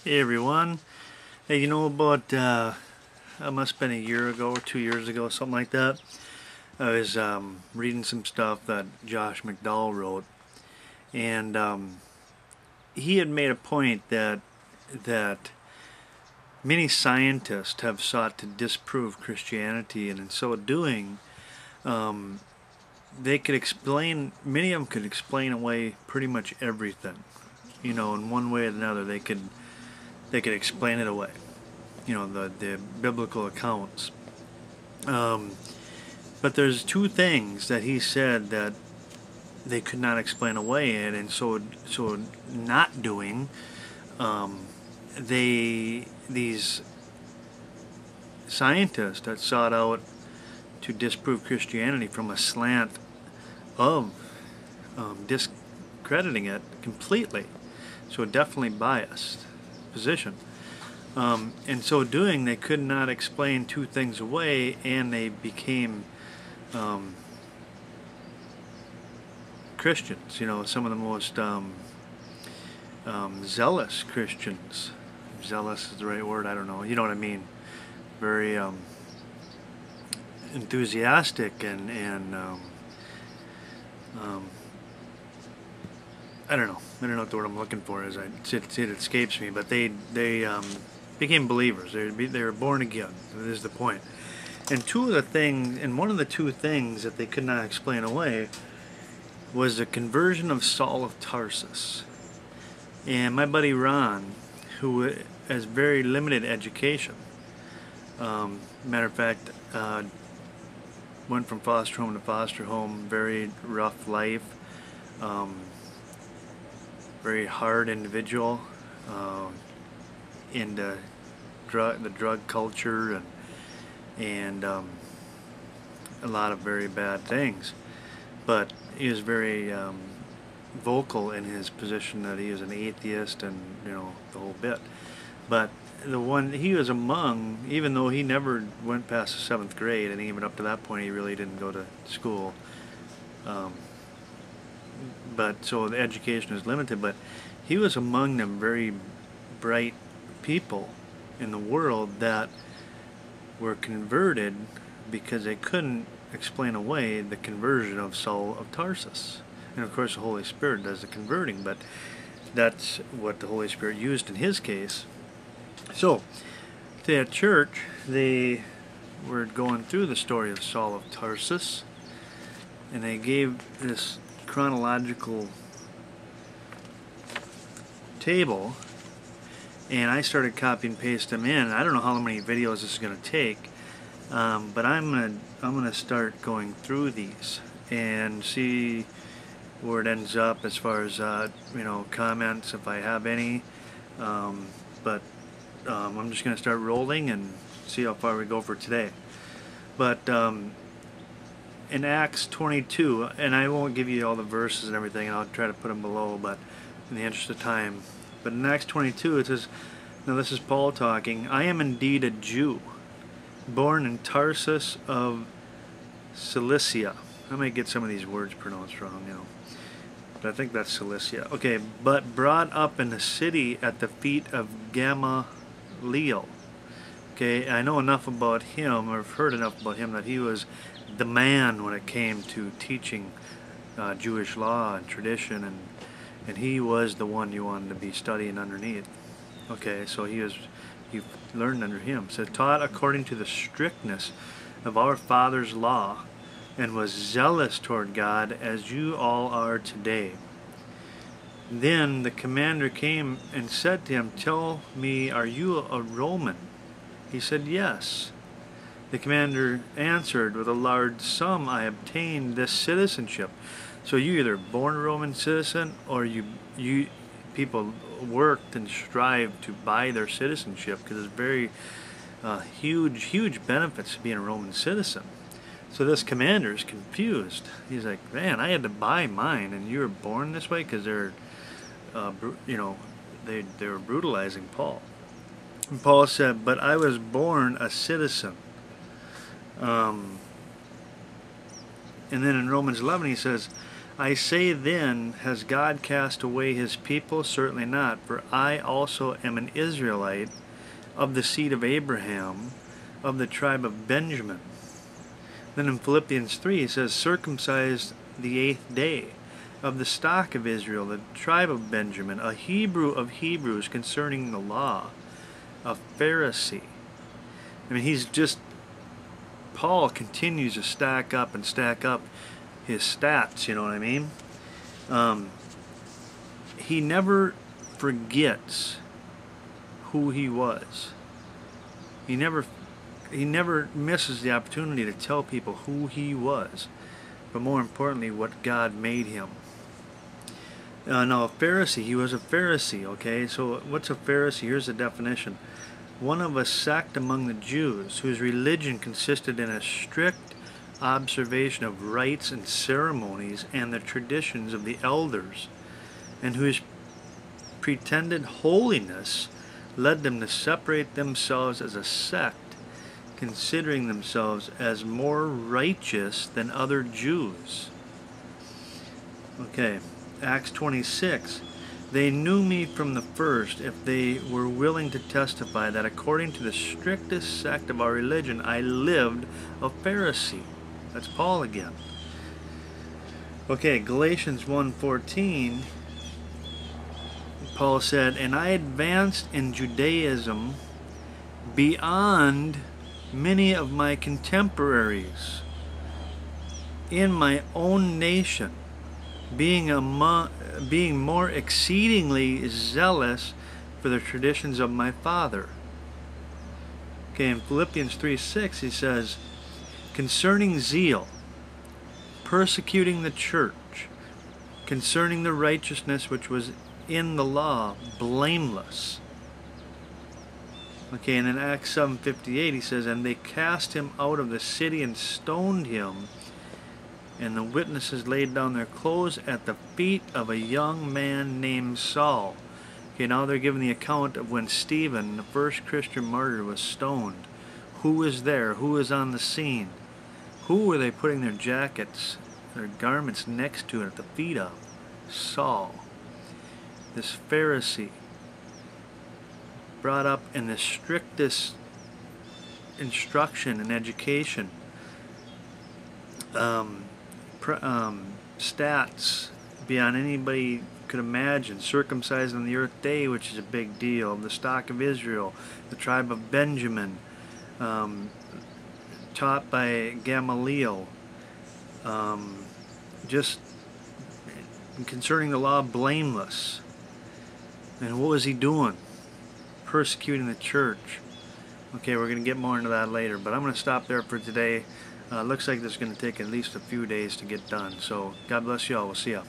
Hey everyone. Hey, about it must have been a year ago or 2 years ago, something like that. I was reading some stuff that Josh McDowell wrote, and he had made a point that many scientists have sought to disprove Christianity, and in so doing, they could explain. Many of them could explain away pretty much everything. In one way or another, they could explain it away. The biblical accounts. But there's two things that he said that they could not explain away, and so not doing, these scientists that sought out to disprove Christianity from a slant of discrediting it completely, so definitely biased position. In so doing, they could not explain two things away, and they became Christians. Some of the most zealous Christians. Zealous is the right word, I don't know. You know what I mean? Very enthusiastic and I don't know. I don't know what the word I'm looking for is. It escapes me. But they became believers. They were born again. That is the point. And one of the two things that they could not explain away was the conversion of Saul of Tarsus. And my buddy Ron, who has very limited education, matter of fact, went from foster home to foster home, very rough life, very hard individual, into the drug culture and a lot of very bad things. But he was very vocal in his position that he is an atheist and the whole bit. But the one he was among, even though he never went past the 7th grade, and even up to that point he really didn't go to school, but so the education is limited, but he was among them very bright people in the world that were converted because they couldn't explain away the conversion of Saul of Tarsus. And of course the Holy Spirit does the converting, but that's what the Holy Spirit used in his case. So at church they were going through the story of Saul of Tarsus, and they gave this chronological table, and I started copy and paste them in. I don't know how many videos this is going to take, but I'm gonna start going through these and see where it ends up as far as comments, if I have any. But I'm just gonna start rolling and see how far we go for today. But in Acts 22, and I won't give you all the verses and everything, and I'll try to put them below, but in the interest of time. But in Acts 22 it says, now this is Paul talking, I am indeed a Jew, born in Tarsus of Cilicia. I might get some of these words pronounced wrong, but I think that's Cilicia. Okay, but brought up in the city at the feet of Gamaliel. Okay, I know enough about him, or I've heard enough about him, that he was the man when it came to teaching Jewish law and tradition, and he was the one you wanted to be studying underneath. Okay, so you learned under him. So taught according to the strictness of our father's law, and was zealous toward God as you all are today. Then the commander came and said to him, tell me, are you a Roman? He said, yes. The commander answered, with a large sum I obtained this citizenship. So you either born a Roman citizen, or you people worked and strived to buy their citizenship, because there's very huge benefits to being a Roman citizen. So this commander is confused. He's like, man, I had to buy mine, and you were born this way? Because they're they were brutalizing Paul. And Paul said, but I was born a citizen. And then in Romans 11 he says, I say then, has God cast away his people? Certainly not, for I also am an Israelite, of the seed of Abraham, of the tribe of Benjamin. Then in Philippians 3 he says, circumcised the 8th day, of the stock of Israel, the tribe of Benjamin, a Hebrew of Hebrews, concerning the law, a Pharisee. I mean, Paul continues to stack up his stats, you know what I mean? He never forgets who he was. He never misses the opportunity to tell people who he was, but more importantly, what God made him. Now, a Pharisee, he was a Pharisee, okay? So what's a Pharisee? Here's the definition. One of a sect among the Jews, whose religion consisted in a strict observation of rites and ceremonies and the traditions of the elders, and whose pretended holiness led them to separate themselves as a sect, considering themselves as more righteous than other Jews. Okay, Acts 26. They knew me from the first, if they were willing to testify that according to the strictest sect of our religion, I lived a Pharisee. That's Paul again. Okay, Galatians 1:14. Paul said, and I advanced in Judaism beyond many of my contemporaries in my own nation, being more exceedingly zealous for the traditions of my father. Okay, in Philippians 3:6 he says, concerning zeal, persecuting the church, concerning the righteousness which was in the law, blameless. Okay, and in Acts 7:58 he says, and they cast him out of the city and stoned him, and the witnesses laid down their clothes at the feet of a young man named Saul. Okay, now they're giving the account of when Stephen, the first Christian martyr, was stoned. Who was there? Who was on the scene? Who were they putting their jackets, their garments next to it at the feet of? Saul. This Pharisee, brought up in the strictest instruction and education, stats beyond anybody could imagine, circumcised on the 8th day, which is a big deal, the stock of Israel, the tribe of Benjamin, taught by Gamaliel, just concerning the law, blameless. And what was he doing? Persecuting the church. Okay, we're going to get more into that later, but I'm going to stop there for today. Looks like this is going to take at least a few days to get done. So God bless you all. We'll see ya.